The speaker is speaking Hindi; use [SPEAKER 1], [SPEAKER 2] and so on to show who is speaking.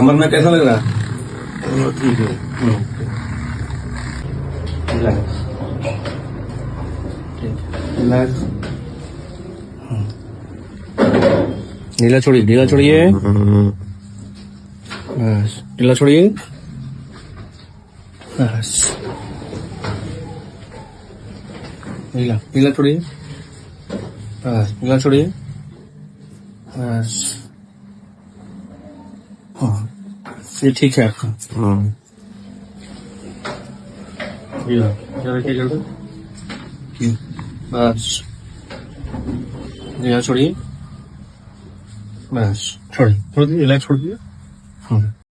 [SPEAKER 1] कमर में कैसा लग रहा है?
[SPEAKER 2] ठीक है।
[SPEAKER 1] Relax, relax. ढीला छोड़िए, ढीला छोड़िए, बस ढीला छोड़िए, बस ढीला, ढीला छोड़िए, बस ढीला छोड़िए, बस। हाँ, ये ठीक है आपका। बस ढीला छोड़िए, बस छोड़िए, थोड़ी देर रिलैक्स छोड़ दिए।